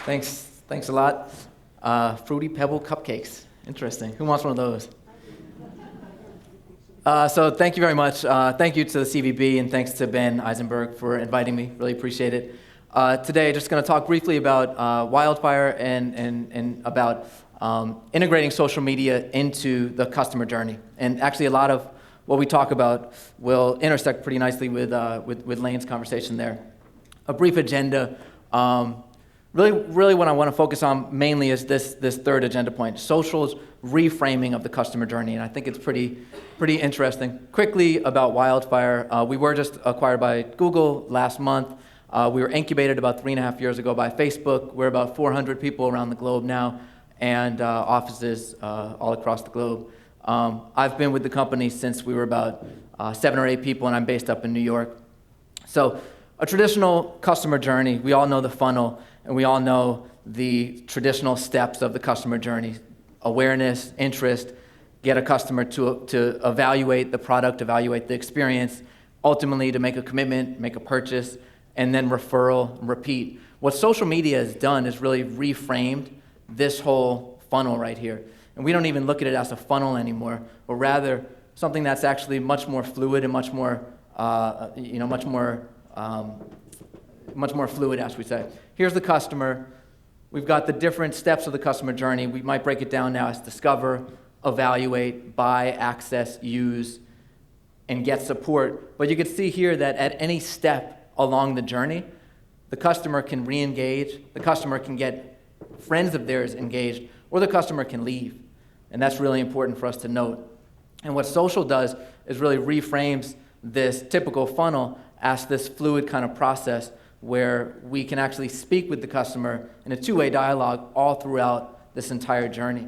Thanks a lot. Fruity Pebble cupcakes. Interesting. Who wants one of those? So thank you very much. Thank you to the CVB, and thanks to Ben Eisenberg for inviting me. Really appreciate it. Today, just going to talk briefly about wildfire and about integrating social media into the customer journey. And actually, a lot of what we talk about will intersect pretty nicely with Lane's conversation there. A brief agenda. Really what I want to focus on mainly is this third agenda point, social's reframing of the customer journey, and I think it's pretty interesting. Quickly about wildfire, we were just acquired by Google last month. We were incubated about 3.5 years ago by Facebook. We're about 400 people around the globe now, and offices all across the globe. I've been with the company since we were about 7 or 8 people, and I'm based up in New York. So a traditional customer journey, we all know the funnel, and we all know the traditional steps of the customer journey: awareness, interest, get a customer to evaluate the product, evaluate the experience, ultimately to make a commitment, make a purchase, and then referral, repeat. What social media has done is really reframed this whole funnel right here. And we don't even look at it as a funnel anymore, but rather something that's actually much more fluid and much more fluid, as we say. Here's the customer. We've got the different steps of the customer journey. We might break it down now as discover, evaluate, buy, access, use, and get support. But you can see here that at any step along the journey, the customer can re-engage, the customer can get friends of theirs engaged, or the customer can leave. And that's really important for us to note. And what social does is really reframes this typical funnel as this fluid kind of process where we can actually speak with the customer in a two-way dialogue all throughout this entire journey.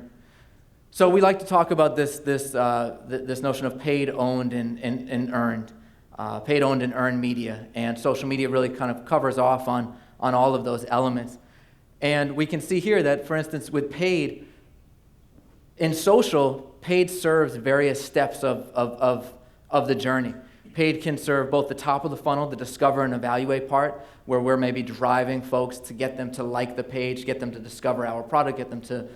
So we like to talk about this notion of paid, owned, and earned. Paid, owned, and earned media. And social media really kind of covers off on all of those elements. And we can see here that, for instance, with paid, in social, paid serves various steps of the journey. Paid can serve both the top of the funnel, the discover and evaluate part, where we're maybe driving folks to get them to like the page, get them to discover our product, get them to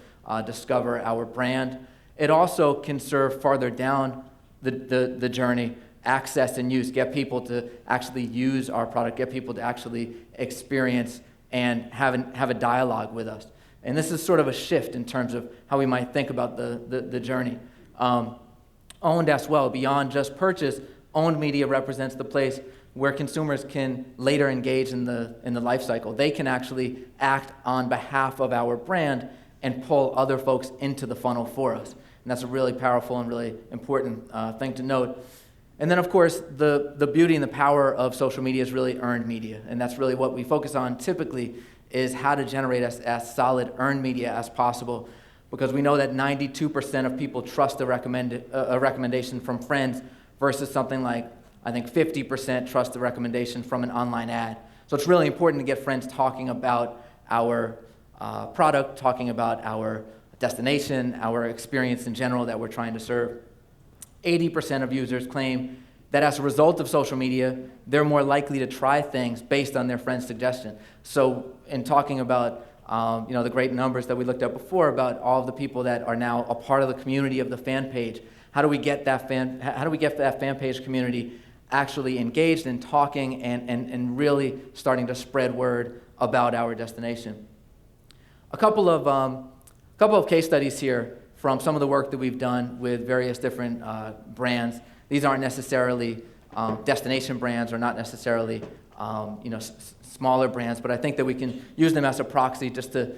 discover our brand. It also can serve farther down the journey, access and use, get people to actually use our product, get people to actually experience and have a dialogue with us. And this is sort of a shift in terms of how we might think about the journey. Owned as well, beyond just purchase, owned media represents the place where consumers can later engage in the life cycle. They can actually act on behalf of our brand and pull other folks into the funnel for us. And that's a really powerful and really important thing to note. And then, of course, the beauty and the power of social media is really earned media. And that's really what we focus on typically, is how to generate as solid earned media as possible, because we know that 92% of people trust a recommendation from friends versus something like, I think 50% trust the recommendation from an online ad. So it's really important to get friends talking about our product, talking about our destination, our experience in general that we're trying to serve. 80% of users claim that as a result of social media, they're more likely to try things based on their friend's suggestion. So in talking about the great numbers that we looked at before about all of the people that are now a part of the community of the fan page, how do we get that fan page community actually engaged in talking and really starting to spread word about our destination? A couple of case studies here from some of the work that we've done with various different brands. These aren't necessarily destination brands or not necessarily smaller brands, but I think that we can use them as a proxy just to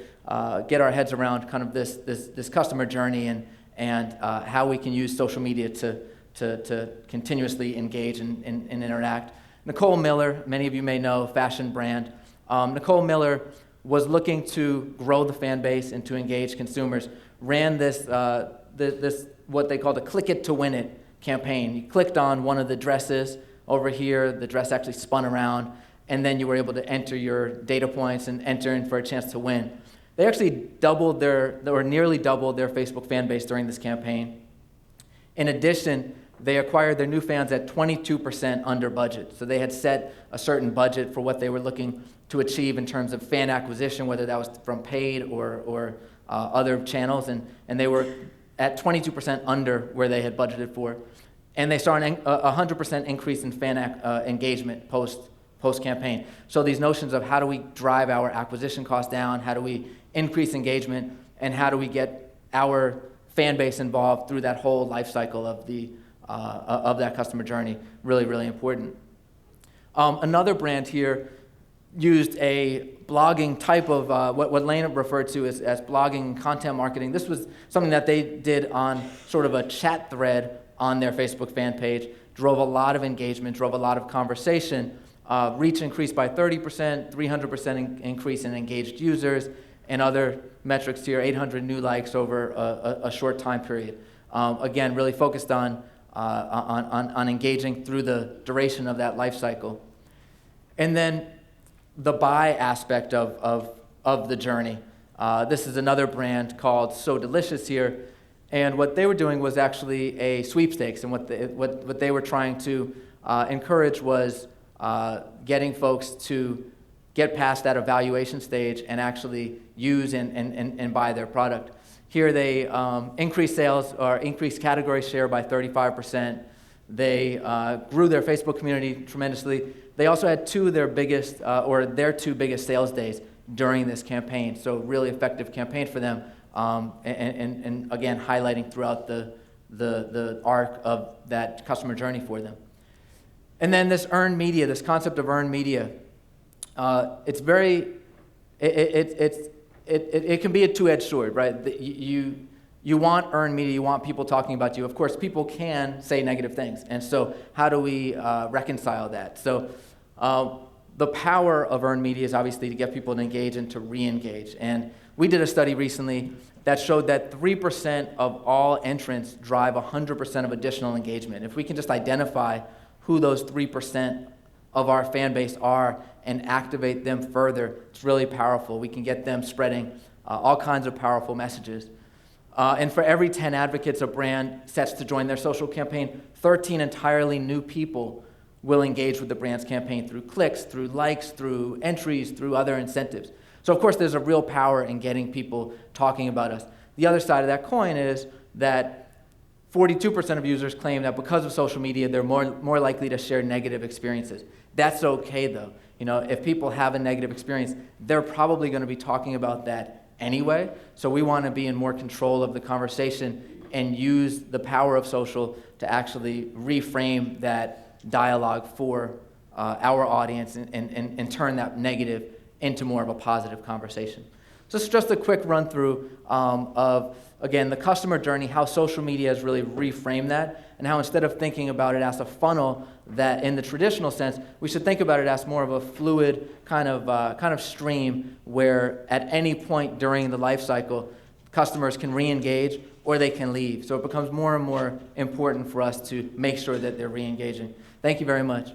get our heads around kind of this customer journey and how we can use social media to continuously engage and interact. Nicole Miller, many of you may know, fashion brand. Nicole Miller was looking to grow the fan base and to engage consumers, ran this what they call the click it to win it campaign. You clicked on one of the dresses over here, the dress actually spun around, and then you were able to enter your data points and enter in for a chance to win. They actually nearly doubled their Facebook fan base during this campaign. In addition, they acquired their new fans at 22% under budget. So they had set a certain budget for what they were looking to achieve in terms of fan acquisition, whether that was from paid or other channels, and they were at 22% under where they had budgeted for. And they saw a 100% increase in fan engagement post-campaign. So these notions of how do we drive our acquisition costs down, how do we increase engagement, and how do we get our fan base involved through that whole life cycle of that customer journey, really, really important. Another brand here used a blogging type of what Lena referred to as blogging content marketing. This was something that they did on sort of a chat thread on their Facebook fan page, drove a lot of engagement, drove a lot of conversation, reach increased by 30%, 300% increase in engaged users, and other metrics here, 800 new likes over a short time period. Again, really focused on engaging through the duration of that life cycle. And then the buy aspect of the journey. This is another brand called So Delicious here, and what they were doing was actually a sweepstakes, and what they were trying to encourage was getting folks to get past that evaluation stage and actually use and buy their product. Here they increased sales or increased category share by 35%. They grew their Facebook community tremendously. They also had their two biggest sales days during this campaign. So really effective campaign for them, and again highlighting throughout the arc of that customer journey for them. And then this earned media, this concept of earned media, it can be a two-edged sword, right? You want earned media, you want people talking about you. Of course, people can say negative things, and so how do we reconcile that? So the power of earned media is obviously to get people to engage and to re-engage. And we did a study recently that showed that 3% of all entrants drive 100% of additional engagement. If we can just identify who those 3% of our fan base are and activate them further, it's really powerful. We can get them spreading all kinds of powerful messages. And for every 10 advocates a brand sets to join their social campaign, 13 entirely new people will engage with the brand's campaign through clicks, through likes, through entries, through other incentives. So of course there's a real power in getting people talking about us. The other side of that coin is that 42% of users claim that because of social media, they're more likely to share negative experiences. That's okay though. If people have a negative experience, they're probably going to be talking about that anyway. So we want to be in more control of the conversation and use the power of social to actually reframe that dialogue for our audience and turn that negative into more of a positive conversation. So this is just a quick run through of, again, the customer journey, how social media has really reframed that, and how instead of thinking about it as a funnel that in the traditional sense, we should think about it as more of a fluid kind of stream where at any point during the life cycle, customers can re-engage or they can leave. So it becomes more and more important for us to make sure that they're re-engaging. Thank you very much.